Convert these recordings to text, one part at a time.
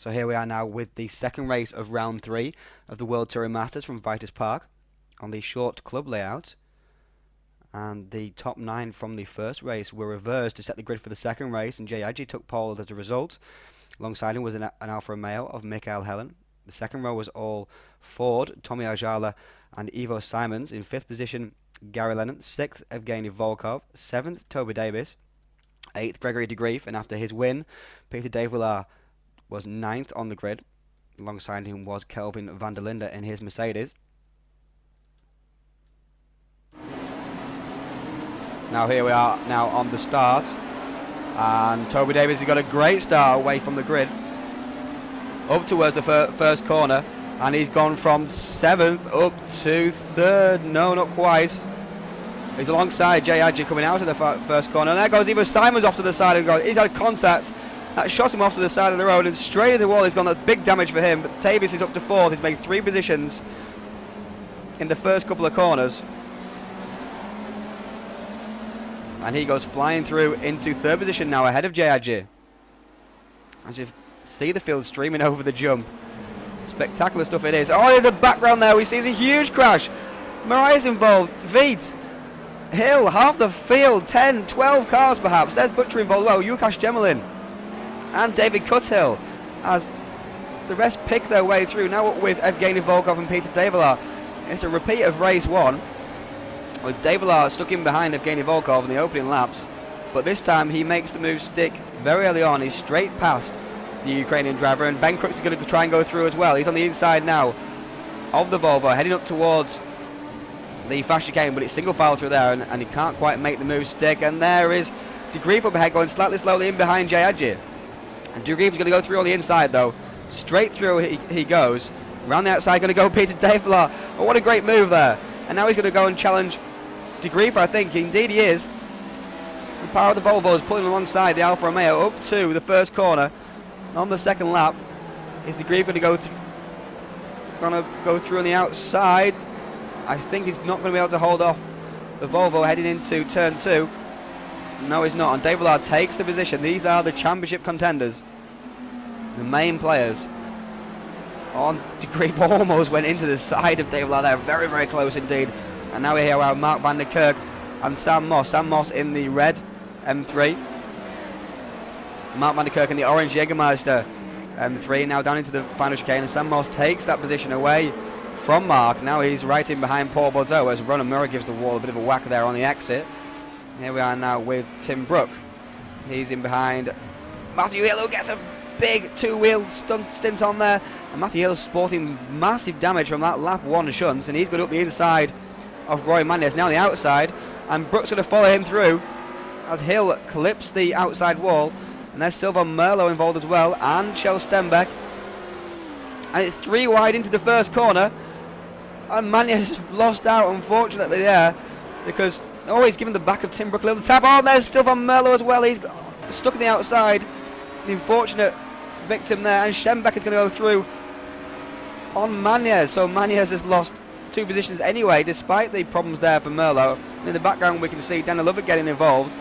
So here we are now with the second race of round 3 of the World Touring Masters from Vitus Parc on the short club layout. And the top 9 from the first race were reversed to set the grid for the second race, and Jari took pole as a result. Alongside him was an Alfa Romeo of Ryan Callan. The second row was all Ford, Tommy Ajala and Ivo Simons. In 5th position, Gary Lennon. 6th, Evgeny Volkov. 7th, Toby Davis. 8th, Gregory de Grief, and after his win, Peter Devillard was 9th on the grid. Alongside him was Kelvin van der Linde in his Mercedes. Now here we are now on the start, and Toby Davis has got a great start away from the grid up towards the first corner, and he's gone from 7th up to 3rd. No, not quite. He's alongside Jari coming out of the first corner, and there goes Ivo Simons off to the side and goes. He's had contact. That shot him off to the side of the road and straight in the wall. He's gone. That's big damage for him. But Davis is up to 4th. He's made 3 positions in the first couple of corners. And he goes flying through into 3rd position now, ahead of Jari. As you see the field streaming over the jump. Spectacular stuff it is. Oh, in the background there we see a huge crash. Mariah's involved. Veet, Hill, half the field, 10, 12 cars perhaps. There's Butcher involved. Well, Łukasz Gemelin and David Cuthill as the rest pick their way through. Now up with Evgeny Volkov and Peter Devillard. It's a repeat of race 1, with Devillard stuck in behind Evgeny Volkov in the opening laps, but this time he makes the move stick very early on. He's straight past the Ukrainian driver, and Ben Crooks is going to try and go through as well. He's on the inside now of the Volvo, heading up towards the fast chicane, but it's single file through there, and he can't quite make the move stick. And there is de Grief up ahead, going slightly slowly in behind Jari. And de Grief is going to go through on the inside though. Straight through he goes. Around the outside going to go Peter Devillard. Oh, what a great move there. And now he's going to go and challenge de Grief, I think. Indeed he is. The power of the Volvo is pulling alongside the Alfa Romeo up to the first corner. On the second lap, is de Grief going to go through on the outside? I think he's not going to be able to hold off the Volvo heading into turn 2. No, he's not. And Devillard takes the position. These are the championship contenders, the main players. On de Grief almost went into the side of Devillard there. Very, very close indeed. And now we're here with Mark van der Kerk and Sam Moss. Sam Moss in the red M3. Mark van der Kerk in the orange Jägermeister M3. Now down into the final chicane, and Sam Moss takes that position away from Mark. Now he's right in behind Paul Bordeaux as Ronan Murray gives the wall a bit of a whack there on the exit. Here we are now with Tim Brook. He's in behind Matthew Hill, who gets a big 2-wheel stint on there. And Matthew Hill's sporting massive damage from that lap 1 shunt, and he's got up the inside of Roy Mandes, now on the outside, and Brook's going to follow him through as Hill clips the outside wall. And there's Sylvain Merlot involved as well, and Kjell Stenbeck. And it's 3 wide into the first corner, and Mandes has lost out unfortunately there, because he's given the back of Tim Brook a little tap. Oh, and there's Sylvain Merlot as well. He's stuck on the outside, the unfortunate victim there, and Stenbeck is going to go through on Mandes. So Mandes has lost 2 positions anyway, despite the problems there for Merlot. In the background we can see Dana Lovett getting involved.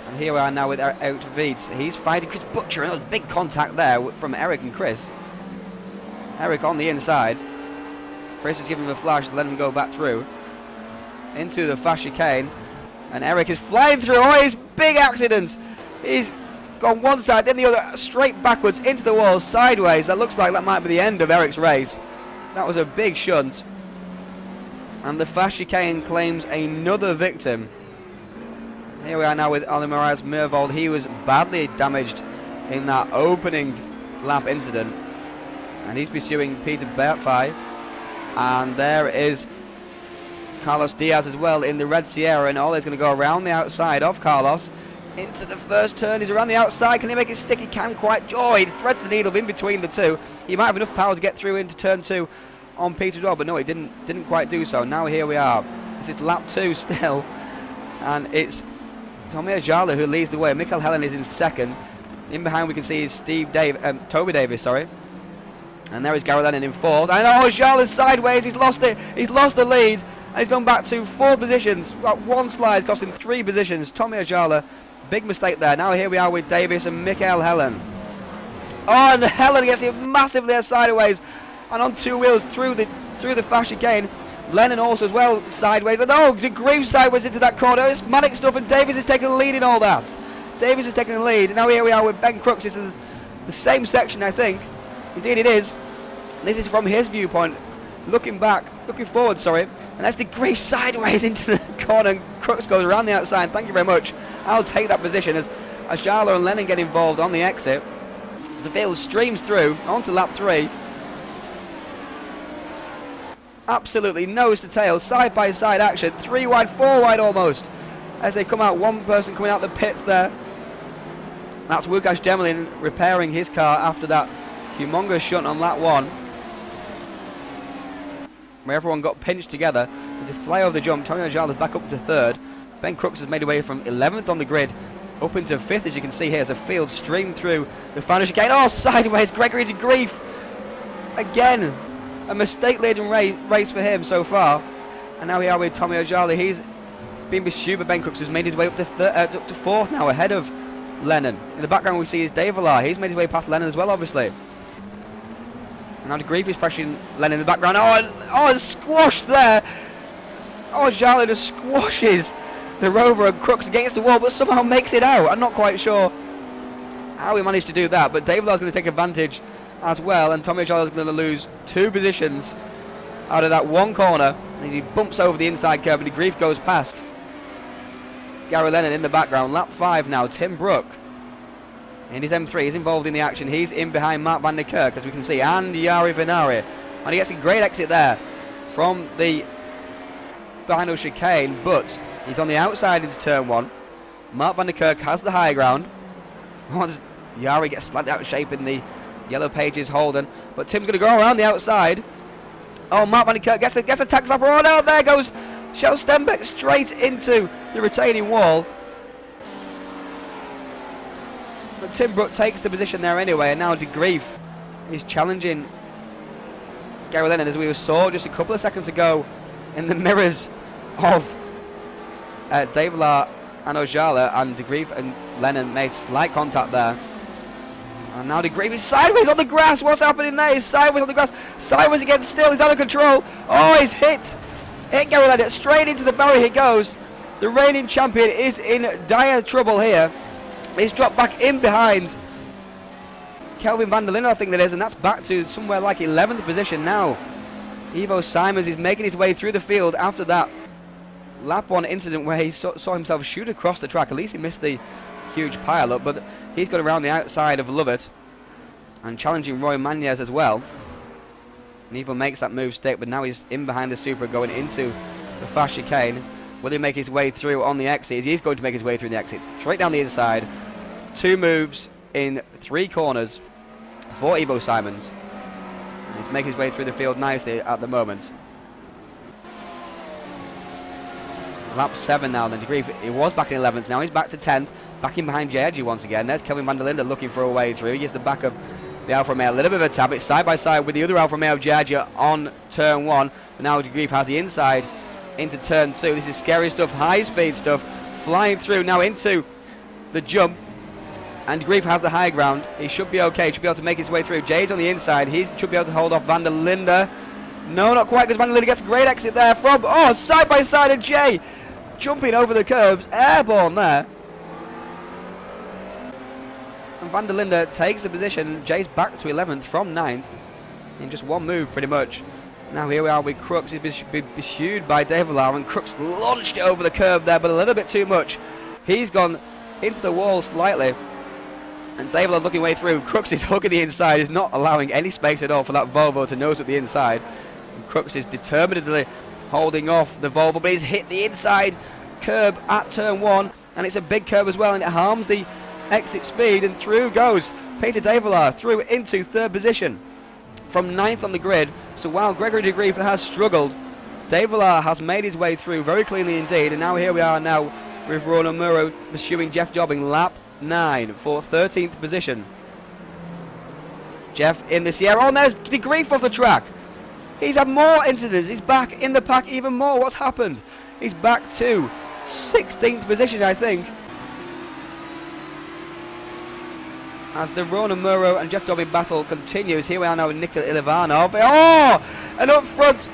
And here we are now with Eric Veets. He's fighting Chris Butcher, and there was big contact there from Eric and Chris. Eric on the inside. Chris is giving him a flash to let him go back through into the fast chicane. And Eric is flying through. Oh, his big accident. He's gone one side, then the other, straight backwards into the wall, sideways. That looks like that might be the end of Eric's race. That was a big shunt. And the fast chicane claims another victim. Here we are now with Ali Moraz Mervold. He was badly damaged in that opening lap incident, and he's pursuing Peter Bertfai. And there is Carlos Diaz as well in the red Sierra, and Ole's going to go around the outside of Carlos into the first turn. He's around the outside. Can he make it stick? He can quite. Oh, he threads the needle in between the two. He might have enough power to get through into turn 2 on Peter as well, but no, he didn't quite do so. Now here we are. This is lap 2 still, and it's Tommy Ajala who leads the way. Mikael Helen is in second. In behind we can see is Toby Davis, sorry. And there is Gary Lennon in fourth. And oh, Ajala's sideways. He's lost it. He's lost the lead. And he's gone back to 4 positions. Got 1 slide, costing 3 positions. Tommy Ajala, big mistake there. Now here we are with Davis and Mikael Helen. Oh, and Helen gets it massively sideways and on 2 wheels through the fast chicane. Lennon also as well sideways, and oh, De Grief sideways into that corner. It's manic stuff, and Davis is taking the lead in all that. Davis is taking the lead. Now here we are with Ben Crooks. This is the same section, I think. Indeed it is. This is from his viewpoint, looking forward, sorry. And that's De Grief sideways into the corner, and Crooks goes around the outside. Thank you very much. I'll take that position as Ajala and Lennon get involved on the exit. The field streams through onto lap 3. Absolutely nose to tail, side by side action, 3 wide, 4 wide almost. As they come out, one person coming out the pits there. That's Łukasz Demelin repairing his car after that humongous shunt on lap 1. Where everyone got pinched together. As they fly over the jump, Tommy Ajala is back up to 3rd. Ben Crooks has made away from 11th on the grid up into 5th, as you can see here, as the field streamed through the final chicane. Oh, sideways, Gregory De Grief. Again, a mistake-laden race for him so far. And now we are with Tommy Ajala. He's been pursued by Ben Crooks, who's made his way up to 4th now, ahead of Lennon. In the background we see is Dave Villar. He's made his way past Lennon as well, obviously. And now De Grief is pressuring Lennon in the background. Oh, it's squashed there. Oh, Ajala just squashes the Rover, and Crooks against the wall, but somehow makes it out. I'm not quite sure how he managed to do that, but Dave Villar's going to take advantage as well, and Tommy Ajala is going to lose 2 positions out of that one corner, and he bumps over the inside curve, and De Grief goes past Gary Lennon in the background. Lap 5 now, Tim Brook in his M3 is involved in the action. He's in behind Mark van der Kerk, as we can see, and Jari Vinnari, and he gets a great exit there from the final chicane, but he's on the outside into turn 1. Mark van der Kerk has the high ground. Once Jari gets slightly out of shape in the Yellow Pages Holden, but Tim's going to go around the outside. Oh, Mark van der Kerk gets a tax lapper. Oh no, there goes Shell Stenbeck straight into the retaining wall. But Tim Brook takes the position there anyway, and now De Grief is challenging Gary Lennon, as we saw just a couple of seconds ago in the mirrors of Dave Villar and Ajala, and De Grief and Lennon made slight contact there. And now De Grief is sideways on the grass. What's happening there? He's sideways on the grass. Sideways again still. He's out of control. Oh, he's hit Gary Lennon. Straight into the barrier he goes. The reigning champion is in dire trouble here. He's dropped back in behind Kelvin van der Linde, I think that is, and that's back to somewhere like 11th position now. Ivo Simons is making his way through the field after that lap 1 incident where he saw himself shoot across the track. At least he missed the huge pile-up, but he's got around the outside of Lovett and challenging Roy Magnez as well. And Ivo makes that move stick, but now he's in behind the Supra going into the fast chicane. Will he make his way through on the exit? He's going to make his way through the exit. Straight down the inside. 2 moves in 3 corners for Ivo Simons. He's making his way through the field nicely at the moment. Lap 7 now, then De Grief, he was back in 11th, now he's back to 10th, back in behind Georgi once again. There's Kelvin van der Linde looking for a way through. He gets the back of the Alfa Romeo, a little bit of a tap. It's side by side with the other Alfa Romeo of Georgi on turn 1. But now De Grief has the inside into turn 2. This is scary stuff, high speed stuff, flying through now into the jump. And De Grief has the high ground. He should be okay, should be able to make his way through. Jay's on the inside, he should be able to hold off van der Linde. No, not quite, because van der Linde gets a great exit there from, oh, side by side of Jay. Jumping over the curbs, airborne there. And van der Linde takes the position. Jay's back to 11th from 9th in just one move, pretty much. Now here we are with Crooks. He's been pursued by Dave Villar, and Crooks launched it over the curb there, but a little bit too much. He's gone into the wall slightly, and Dave Villar's looking way through. Crooks is hugging the inside. He's not allowing any space at all for that Volvo to nose at the inside. And Crooks is determinedly holding off the Volvo, but he's hit the inside curb at turn 1, and it's a big curb as well, and it harms the exit speed, and through goes Peter De Villar through into 3rd position from 9th on the grid. So while Gregory De Grief has struggled, De Villar has made his way through very cleanly indeed, and now here we are now with Ronan Muro pursuing Jeff Jobbing, lap 9 for 13th position. Jeff in the Sierra, oh, and there's De Grief off the track. He's had more incidents. He's back in the pack even more. What's happened? He's back to 16th position, I think. As the Rona Muro and Jeff Dobbin battle continues, here we are now with Nikola Ilivanov. Oh! And up front,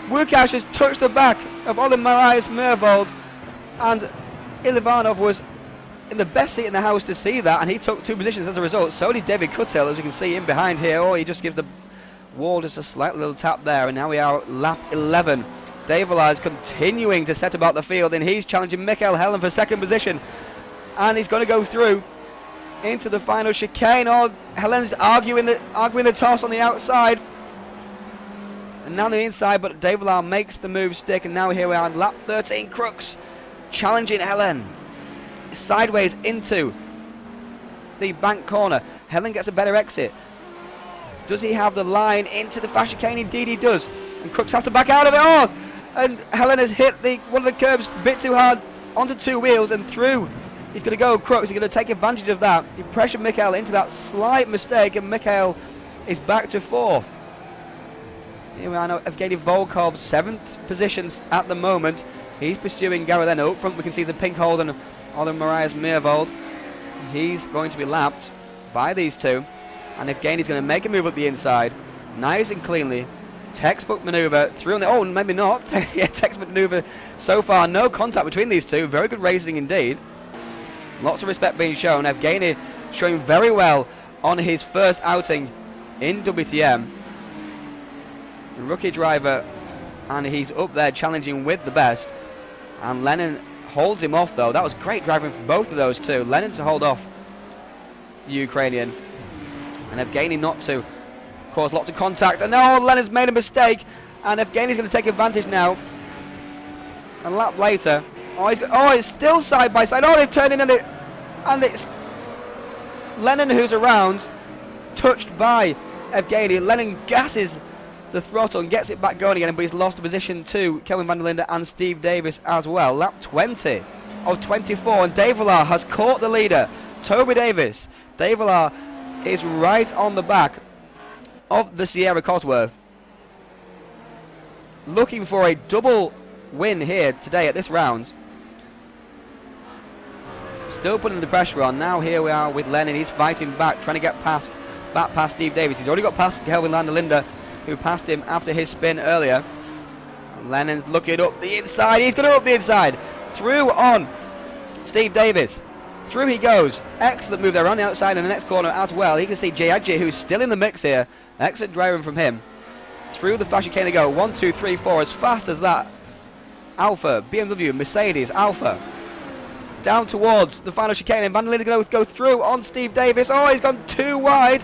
Wukash has touched the back of Ole Marius Mervold, and Ilivanov was in the best seat in the house to see that, and he took 2 positions as a result. So did David Cuttle, as you can see in behind here. Oh, he just gives the wall just a slight little tap there, and now we are at lap 11. Dave Villard is continuing to set about the field, and he's challenging Mikael Helen for 2nd position, and he's going to go through into the final chicane. Oh, Helen's arguing the toss on the outside, and now on the inside, but Dave Villard makes the move stick, and now here we are on lap 13. Crooks challenging Helen sideways into the bank corner. Helen gets a better exit. Does he have the line into the fast chicane? Indeed he does, and Crooks has to back out of it. Oh, and Helen has hit one of the curbs a bit too hard onto 2 wheels and through. He's going to go Crooks. He's going to take advantage of that. He pressured Mikael into that slight mistake, and Mikael is back to 4th. Here we are now, Evgeny Volkov, 7th positions at the moment. He's pursuing Gary Leno. Up front we can see the pink hold and Ole Marius Mervold. He's going to be lapped by these 2. And Evgeny's going to make a move up the inside. Nice and cleanly. Textbook manoeuvre through on the... Oh, maybe not. Yeah, textbook manoeuvre so far. No contact between these 2. Very good racing indeed. Lots of respect being shown. Evgeny showing very well on his first outing in WTM. Rookie driver, and he's up there challenging with the best. And Lennon holds him off though. That was great driving from both of those 2. Lennon to hold off the Ukrainian, and Evgeny not to cause lots of contact. And now Lennon's made a mistake, and Evgeny's going to take advantage now. A lap later, it's still side by side. Oh, they've turned in, and it's Lennon who's around, touched by Evgeny. Lennon gasses the throttle and gets it back going again, but he's lost a position to Kelvin van der Linde and Steve Davis as well. Lap 20 of 24, and Dave Villard has caught the leader, Toby Davis. Dave Villard is right on the back of the Sierra Cosworth, looking for a double win here today at this round. Still putting the pressure on. Now here we are with Lennon. He's fighting back, trying to get past Steve Davis. He's already got past Kelvin van der Linde, who passed him after his spin earlier. And Lennon's looking up the inside. He's going to up the inside. Through on Steve Davis. Through he goes. Excellent move there on the outside in the next corner as well. You can see Jayadji, who's still in the mix here. Excellent driving from him. Through the fast chicane they go. 1, 2, 3, 4. As fast as that. Alpha, BMW, Mercedes, Alpha. Down towards the final chicane. And Van der Linde going to go through on Steve Davis. Oh, he's gone too wide.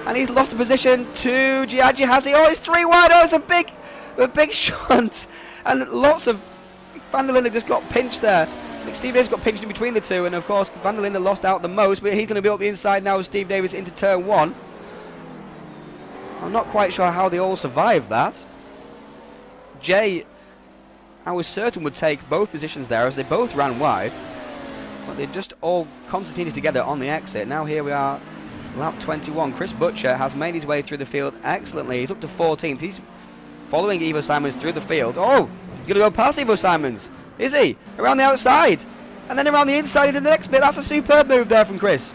And he's lost a position to Giaggi, has he? Oh, it's 3 wide. Oh, it's a big shunt. And lots of... Van der Linde just got pinched there. I think Steve Davis got pinched in between the 2. And, of course, Van der Linde lost out the most. But he's going to be up the inside now with Steve Davis into turn 1. I'm not quite sure how they all survived that. Jay, I was certain, would take both positions there as they both ran wide. But they just all concertinaed together on the exit. Now here we are. Lap 21. Chris Butcher has made his way through the field excellently. He's up to 14th. He's following Ivo Simons through the field. Oh, he's going to go past Ivo Simons. Is he? Around the outside. And then around the inside into the next bit. That's a superb move there from Chris.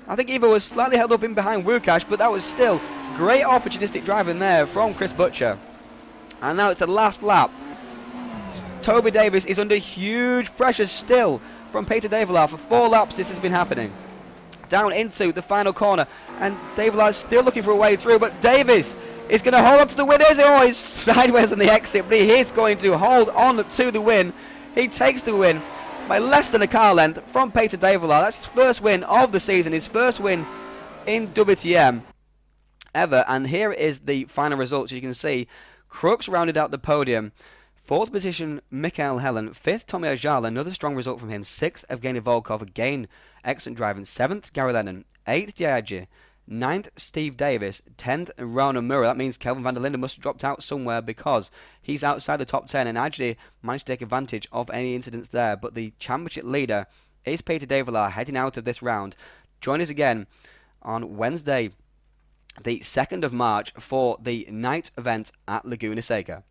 I think Ivo was slightly held up in behind Wukash, but that was still great opportunistic driving there from Chris Butcher. And now it's the last lap. Toby Davis is under huge pressure still from Peter Develar. For 4 laps this has been happening. Down into the final corner, and Develar is still looking for a way through, but Davis is going to hold on to the win. Oh, he's sideways on the exit, but he is going to hold on to the win. He takes the win by less than a car length from Peter Develar. That's his first win of the season, his first win in WTM ever. And here is the final results. You can see Crooks rounded out the podium. 4th position, Mikael Helen. 5th, Tommy Ajala. Another strong result from him. 6th, Evgeny Volkov. Again, excellent driving. 7th, Gary Lennon. 8th, Jayadji. 9th, Steve Davis. 10th, Rona Mura. That means Kelvin van der Linde must have dropped out somewhere because he's outside the top 10 and actually managed to take advantage of any incidents there. But the championship leader is Peter Develar heading out of this round. Join us again on Wednesday the 2nd of March for the night event at Laguna Seca.